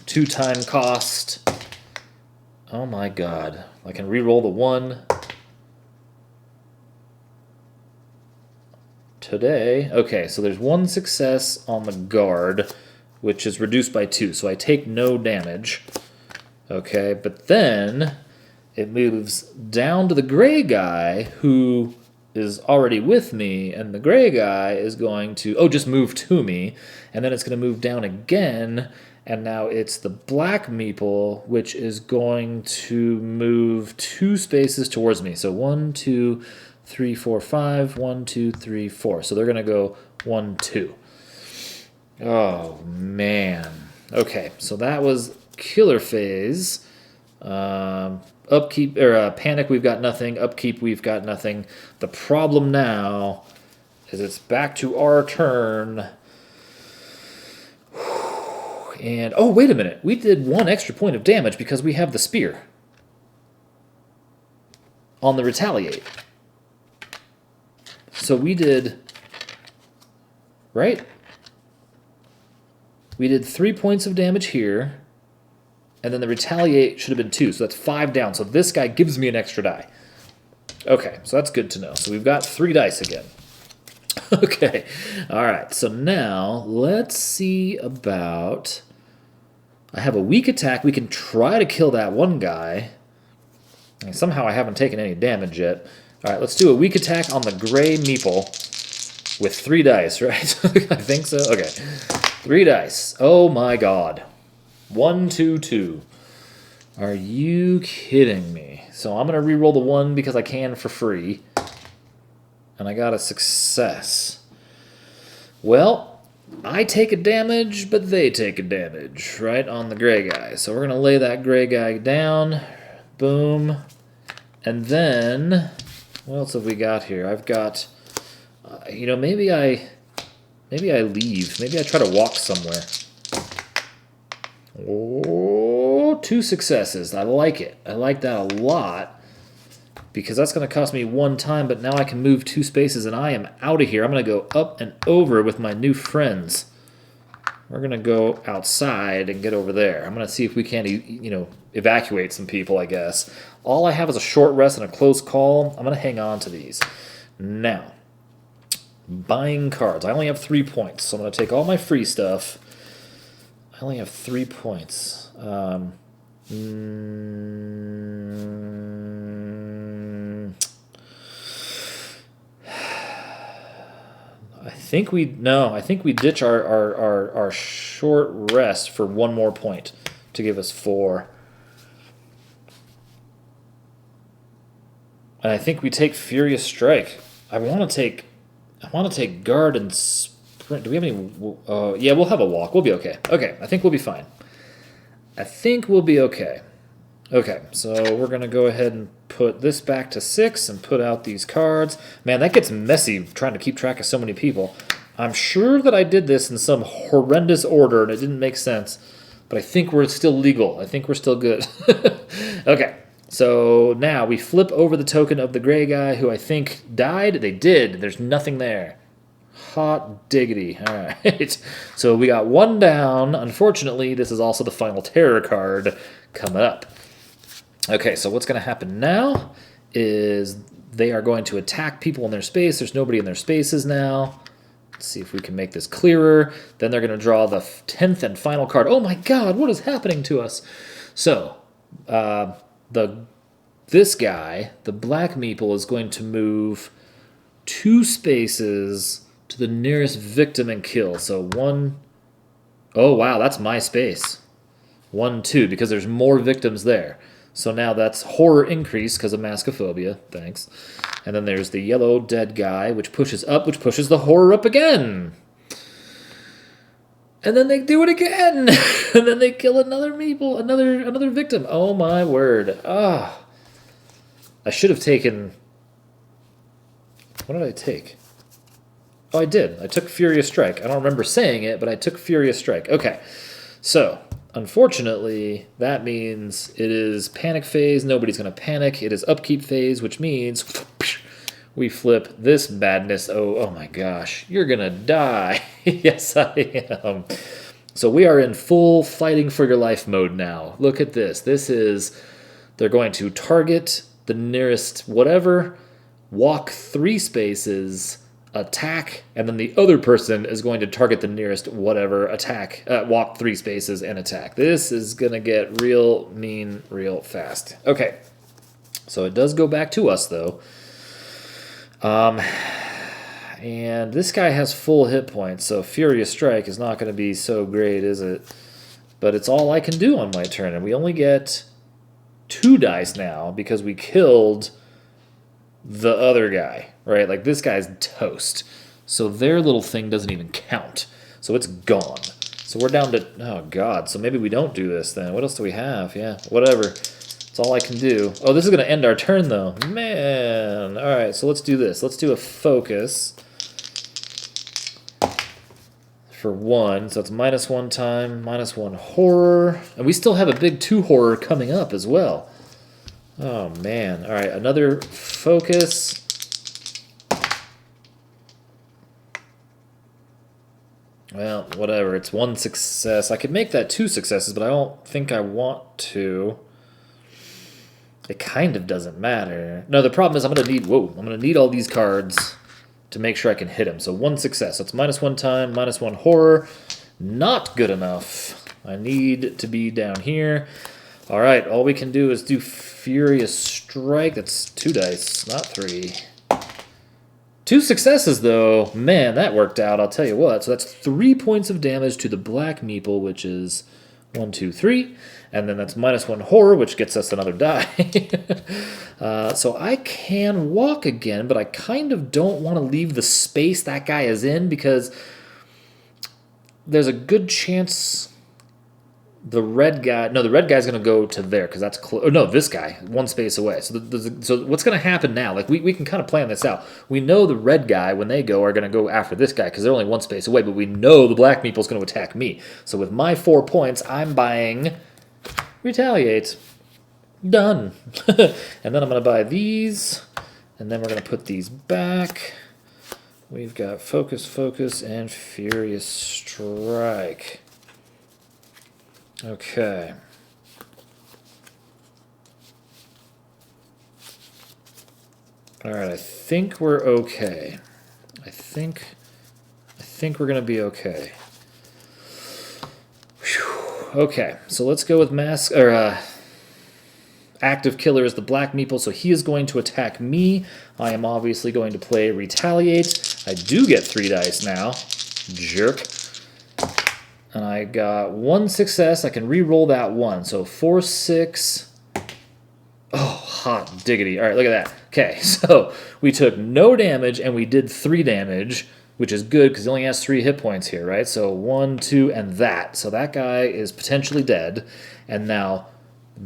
2-time cost. Oh my god. I can re-roll the 1. Today. Okay, so there's 1 success on the guard, which is reduced by 2. So I take no damage. Okay, but then it moves down to the gray guy who is already with me, and the gray guy is going to, just move to me, and then it's going to move down again, and now it's the black meeple, which is going to move 2 spaces towards me. So 1, 2, 3, 4, 5, 1, 2, 3, 4. So they're going to go 1, 2. Oh, man. Okay, so that was killer phase. Upkeep or panic, we've got nothing. Upkeep, we've got nothing. The problem now is it's back to our turn. And oh, wait a minute. We did 1 extra point of damage because we have the spear on the retaliate. So we did, right? We did 3 points of damage here. And then the retaliate should have been 2, so that's 5 down. So this guy gives me an extra die. Okay, so that's good to know. So we've got 3 dice again. Okay, all right. So now let's see about... I have a weak attack. We can try to kill that one guy. And somehow I haven't taken any damage yet. All right, let's do a weak attack on the gray meeple with 3 dice, right? I think so. Okay, 3 dice. Oh my god. 1, 2, 2. Are you kidding me? So I'm going to reroll the 1 because I can for free. And I got a success. Well, I take a damage, but they take a damage, right, on the gray guy. So we're going to lay that gray guy down. Boom. And then, what else have we got here? I've got, you know, maybe I leave. Maybe I try to walk somewhere. Oh, 2 successes. I like it. I like that a lot. Because that's going to cost me 1 time, but now I can move 2 spaces, and I am out of here. I'm going to go up and over with my new friends. We're going to go outside and get over there. I'm going to see if we can, you know, evacuate some people, I guess. All I have is a short rest and a close call. I'm going to hang on to these. Now, buying cards. I only have 3 points, so I'm going to take all my free stuff. I only have 3 points. I think we ditch our short rest for 1 more point to give us 4. And I think we take Furious Strike. I want to take Guard and Sprint. Do we have any? Yeah, we'll have a walk. We'll be okay. Okay, I think we'll be fine. I think we'll be okay. Okay, so we're going to go ahead and put this back to 6 and put out these cards. Man, that gets messy trying to keep track of so many people. I'm sure that I did this in some horrendous order and it didn't make sense, but I think we're still legal. I think we're still good. Okay, so now we flip over the token of the gray guy who I think died. They did. There's nothing there. Hot diggity. All right. So we got 1 down. Unfortunately, this is also the final terror card coming up. Okay, so what's going to happen now is they are going to attack people in their space. There's nobody in their spaces now. Let's see if we can make this clearer. Then they're going to draw the 10th and final card. Oh my god, what is happening to us? So, this guy, the black meeple, is going to move 2 spaces to the nearest victim and kill. So 1... Oh, wow, that's my space. 1, 2, because there's more victims there. So now that's horror increase because of maskophobia. Thanks. And then there's the yellow dead guy, which pushes up, which pushes the horror up again. And then they do it again. And then they kill another meeple, another victim. Oh my word. Ah. I should have taken... What did I take? Oh, I did. I took Furious Strike. I don't remember saying it, but I took Furious Strike. Okay. So... Unfortunately, that means it is panic phase. Nobody's going to panic. It is upkeep phase, which means we flip this badness. Oh my gosh. You're going to die. Yes, I am. So we are in full fighting for your life mode now. Look at this. This is, they're going to target the nearest whatever, walk 3 spaces, attack, and then the other person is going to target the nearest whatever, attack, walk 3 spaces and attack. This is going to get real mean real fast. Okay, so it does go back to us, though. And this guy has full hit points, so Furious Strike is not going to be so great, is it? But it's all I can do on my turn, and we only get 2 dice now because we killed the other guy, right? Like, this guy's toast. So their little thing doesn't even count. So it's gone. So we're down to... Oh, God. So maybe we don't do this then. What else do we have? Yeah, whatever. It's all I can do. Oh, this is going to end our turn, though. Man. All right, so let's do this. Let's do a focus for 1. So it's -1 time, -1 horror. And we still have a big 2 horror coming up as well. Oh, man. All right, another focus. Well, whatever. It's one success. I could make that 2 successes, but I don't think I want to. It kind of doesn't matter. No, the problem is I'm going to need... Whoa. I'm going to need all these cards to make sure I can hit him. So 1 success. So it's -1 time, -1 horror. Not good enough. I need to be down here. All right. All we can do is do Furious Strike. That's 2 dice, not 3. 2 successes, though. Man, that worked out. I'll tell you what. So that's 3 points of damage to the black meeple, which is 1, 2, 3. And then that's -1 horror, which gets us another die. So I can walk again, but I kind of don't want to leave the space that guy is in because there's a good chance the red guy... No, the red guy's going to go to there because that's close. Oh, no, this guy, 1 space away. So what's going to happen now? Like we can kind of plan this out. We know the red guy, when they go, are going to go after this guy because they're only 1 space away, but we know the black meeple's going to attack me. So with my 4 points, I'm buying Retaliate. Done. And then I'm going to buy these, and then we're going to put these back. We've got Focus, Focus, and Furious Strike. Okay. All right, I think we're okay. I think we're going to be okay. Whew. Okay, so let's go with Active Killer is the black meeple, so he is going to attack me. I am obviously going to play Retaliate. I do get 3 dice now. Jerk. And I got 1 success. I can re-roll that 1. So 4, 6. Oh, hot diggity. All right, look at that. Okay, so we took no damage and we did 3 damage, which is good because he only has 3 hit points here, right? So 1, 2, and that. So that guy is potentially dead. And now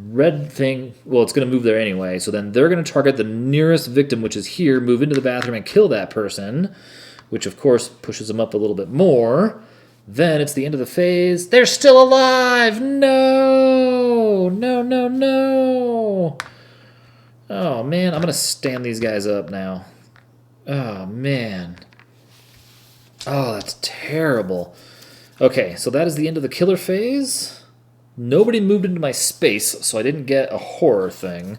red thing, well, it's going to move there anyway. So then they're going to target the nearest victim, which is here, move into the bathroom and kill that person, which of course pushes them up a little bit more. Then it's the end of the phase. They're still alive! No! No, no, no! Oh, man. I'm going to stand these guys up now. Oh, man. Oh, that's terrible. Okay, so that is the end of the killer phase. Nobody moved into my space, so I didn't get a horror thing.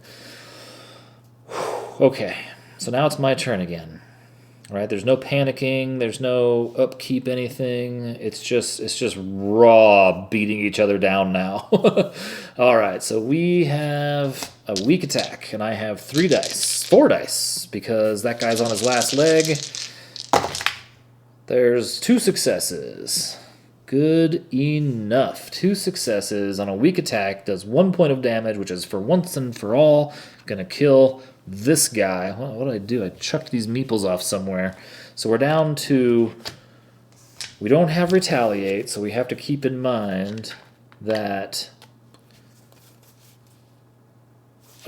Okay, so now it's my turn again. All right, there's no panicking, there's no upkeep anything. It's just raw beating each other down now. All right, so we have a weak attack, and I have 4 dice, because that guy's on his last leg. There's 2 successes. Good enough. 2 successes on a weak attack, does 1 point of damage, which is for once and for all gonna kill this guy. What did I do? I chucked these meeples off somewhere. So we're down to... We don't have Retaliate, so we have to keep in mind that...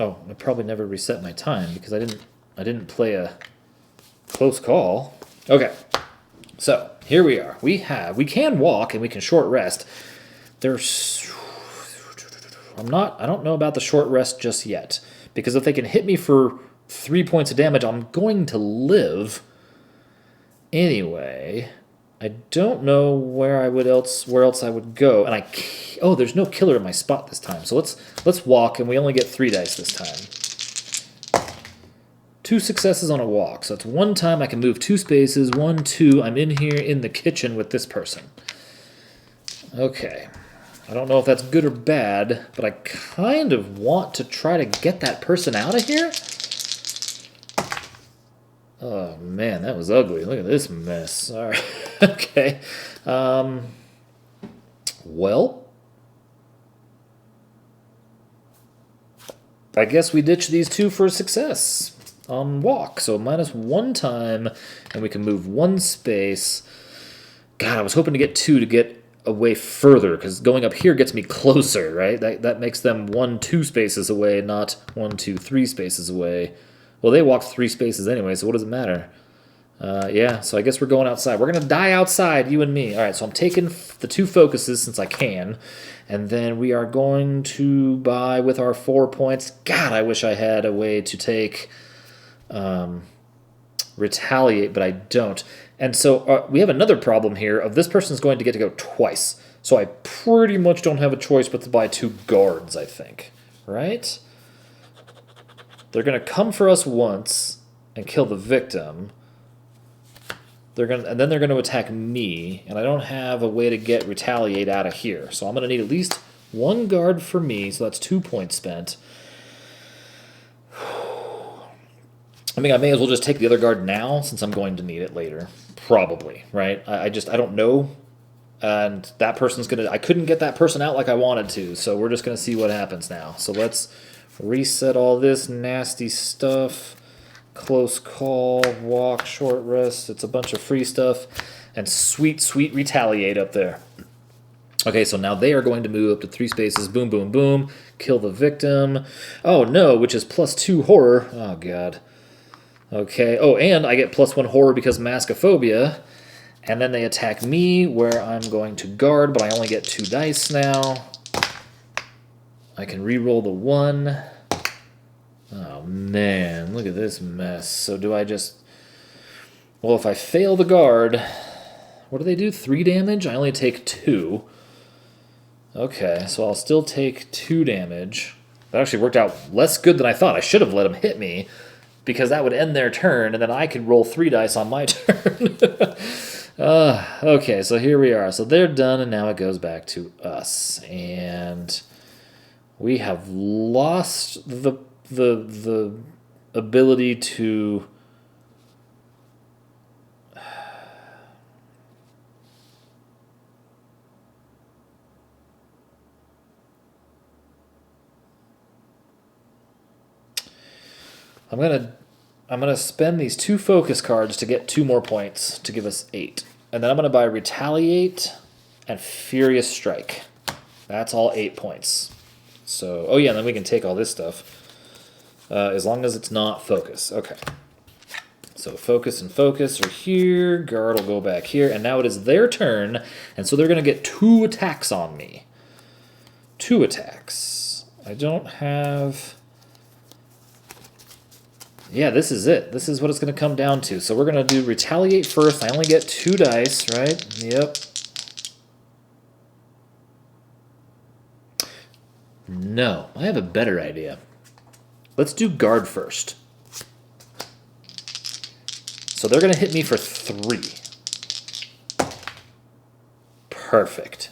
Oh, I probably never reset my time because I didn't play a close call. Okay, so here we are. We can walk and we can short rest. I don't know about the short rest just yet. Because if they can hit me for 3 points of damage, I'm going to live. Anyway, I don't know where else I would go. And oh, there's no killer in my spot this time. So let's walk, and we only get 3 dice this time. 2 successes on a walk. So it's 1 time I can move 2 spaces. 1, 2. I'm in here in the kitchen with this person. Okay. I don't know if that's good or bad, but I kind of want to try to get that person out of here. Oh, man, that was ugly. Look at this mess. All right. Okay. Well, I guess we ditch these 2 for a success on walk. So -1 time, and we can move 1 space. God, I was hoping to get 2 to get away further, because going up here gets me closer, right? That makes them 1, 2 spaces away, not 1, 2, 3 spaces away. Well, they walked 3 spaces anyway, so what does it matter? Yeah, so I guess we're going outside. We're going to die outside, you and me. All right, so I'm taking the 2 focuses since I can, and then we are going to buy with our 4 points. God, I wish I had a way to take retaliate, but I don't. And so we have another problem here of this person's going to get to go twice. So I pretty much don't have a choice but to buy 2 guards, I think. Right? They're going to come for us once and kill the victim. And then they're going to attack me, and I don't have a way to get retaliate out of here. So I'm going to need at least 1 guard for me, so that's 2 points spent. I mean, I may as well just take the other guard now, since I'm going to need it later. Probably, right? I don't know. And that person's going to... I couldn't get that person out like I wanted to, so we're just going to see what happens now. So let's reset all this nasty stuff. Close call, walk, short rest. It's a bunch of free stuff. And sweet, sweet retaliate up there. Okay, so now they are going to move up to 3 spaces. Boom, boom, boom. Kill the victim. Oh, no, which is +2 horror. Oh, God. Okay. Oh, and I get +1 horror because maskophobia. And then they attack me, where I'm going to guard, but I only get 2 dice now. I can re-roll the 1. Oh, man. Look at this mess. So do I just... Well, if I fail the guard... What do they do? 3 damage? I only take 2. Okay, so I'll still take 2 damage. That actually worked out less good than I thought. I should have let them hit me, because that would end their turn, and then I could roll 3 dice on my turn. Okay, so here we are. So they're done, and now it goes back to us. And we have lost the ability to... I'm gonna spend these 2 focus cards to get 2 more points to give us 8. And then I'm gonna buy Retaliate and Furious Strike. That's all 8 points. So, oh yeah, and then we can take all this stuff. As long as it's not focus. Okay. So focus and focus are here. Guard will go back here. And now it is their turn. And so they're gonna get 2 attacks on me. 2 attacks. I don't have... Yeah, this is it. This is what it's going to come down to. So we're going to do Retaliate first. I only get 2 dice, right? Yep. No, I have a better idea. Let's do Guard first. So they're going to hit me for 3. Perfect.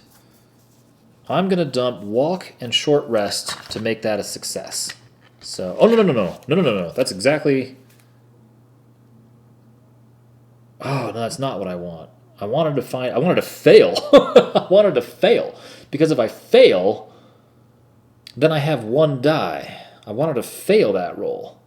I'm going to dump Walk and Short Rest to make that a success. So, oh, no. That's exactly... Oh, no, that's not what I want. I wanted to fail. I wanted to fail. Because if I fail, then I have 1 die. I wanted to fail that roll.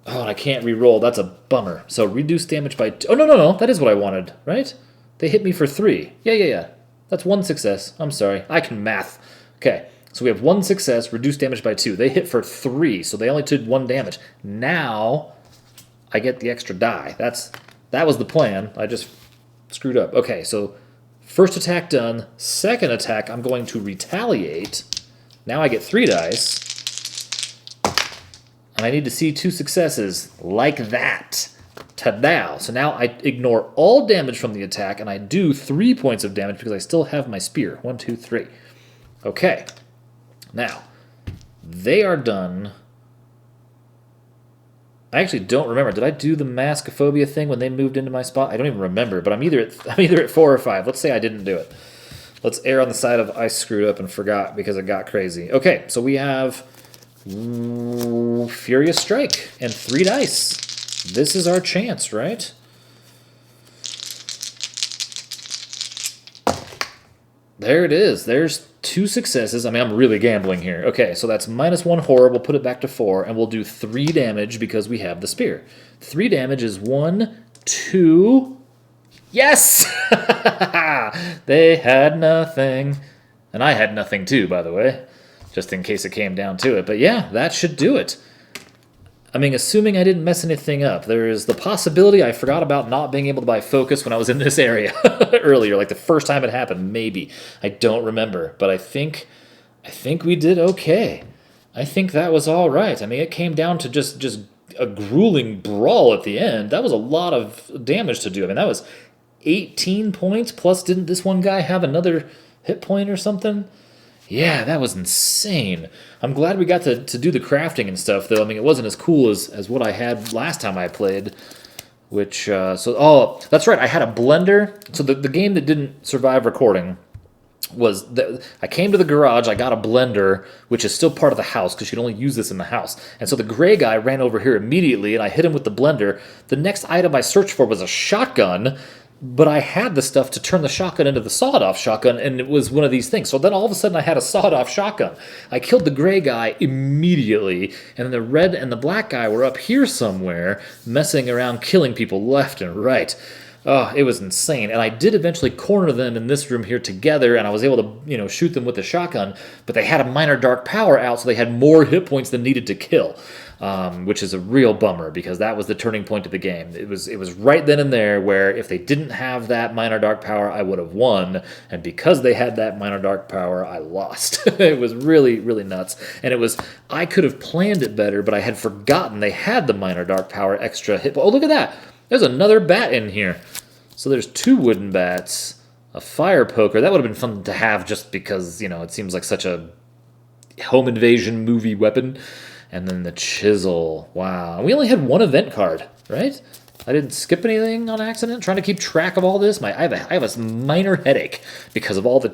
Oh, and I can't re-roll. That's a bummer. So, reduce damage by... Oh, no. That is what I wanted, right? They hit me for 3. Yeah. That's 1 success. I'm sorry. I can math. Okay. So we have 1 success, reduced damage by 2. They hit for 3, so they only took 1 damage. Now, I get the extra die. That was the plan. I just screwed up. Okay, so first attack done. Second attack, I'm going to retaliate. Now I get 3 dice. And I need to see 2 successes like that. Ta-da! So now I ignore all damage from the attack, and I do 3 points of damage because I still have my spear. 1, 2, 3. Okay. Now, they are done. I actually don't remember. Did I do the maskophobia thing when they moved into my spot? I don't even remember, but I'm either at 4 or 5. Let's say I didn't do it. Let's err on the side of I screwed up and forgot because it got crazy. Okay, so we have Furious Strike and 3 dice. This is our chance, right? There it is. There's 2 successes. I mean, I'm really gambling here. Okay, so that's -1 horror. We'll put it back to 4, and we'll do 3 damage because we have the spear. 3 damage is 1, 2... Yes! They had nothing. And I had nothing too, by the way, just in case it came down to it. But yeah, that should do it. I mean, assuming I didn't mess anything up, there is the possibility I forgot about not being able to buy focus when I was in this area earlier, like the first time it happened, maybe. I don't remember, but I think we did okay. I think that was all right. I mean, it came down to just a grueling brawl at the end. That was a lot of damage to do. I mean, that was 18 points, plus didn't this one guy have another hit point or something? Yeah, that was insane. I'm glad we got to do the crafting and stuff, though. I mean, it wasn't as cool as what I had last time I played. Which, oh, that's right, I had a blender. So the game that didn't survive recording was I came to the garage, I got a blender, which is still part of the house because you can only use this in the house. And so the gray guy ran over here immediately, and I hit him with the blender. The next item I searched for was a shotgun, but I had the stuff to turn the shotgun into the sawed-off shotgun, and it was one of these things. So then all of a sudden I had a sawed-off shotgun. I killed the gray guy immediately, and then the red and the black guy were up here somewhere, messing around, killing people left and right. Oh, it was insane. And I did eventually corner them in this room here together, and I was able to, shoot them with the shotgun, but they had a minor dark power out, so they had more hit points than needed to kill. Which is a real bummer because that was the turning point of the game. It was right then and there where if they didn't have that minor dark power, I would have won, and because they had that minor dark power, I lost. It was really, really nuts, and I could have planned it better, but I had forgotten they had the minor dark power extra hit. Oh, look at that! There's another bat in here. So there's 2 wooden bats, a fire poker. That would have been fun to have just because it seems like such a home invasion movie weapon. And then the chisel. Wow. We only had 1 event card, right? I didn't skip anything on accident. Trying to keep track of all this. I have a minor headache because of all the...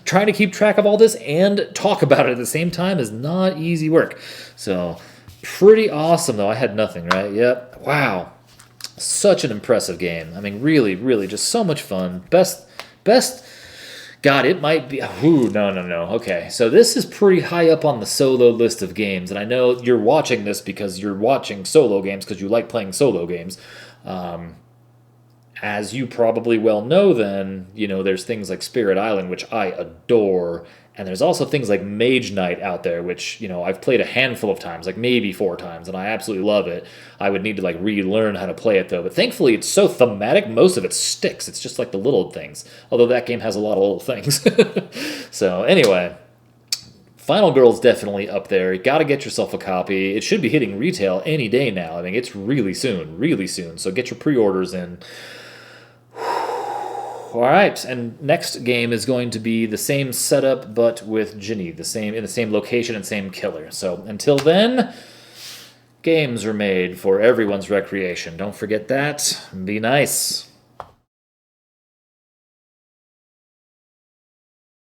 trying to keep track of all this and talk about it at the same time is not easy work. So, pretty awesome, though. I had nothing, right? Yep. Wow. Such an impressive game. I mean, really, really, just so much fun. Best... God, it might be... Ooh, no. Okay, so this is pretty high up on the solo list of games, and I know you're watching this because you're watching solo games because you like playing solo games. As you probably well know then, there's things like Spirit Island, which I adore, and there's also things like Mage Knight out there, which, I've played a handful of times, like maybe 4 times, and I absolutely love it. I would need to, relearn how to play it, though. But thankfully, it's so thematic, most of it sticks. It's just like the little things, although that game has a lot of little things. So, anyway, Final Girl's definitely up there. You gotta get yourself a copy. It should be hitting retail any day now. I mean, it's really soon, so get your pre-orders in. All right, and next game is going to be the same setup, but with Ginny, in the same location and same killer. So until then, games are made for everyone's recreation. Don't forget that. Be nice.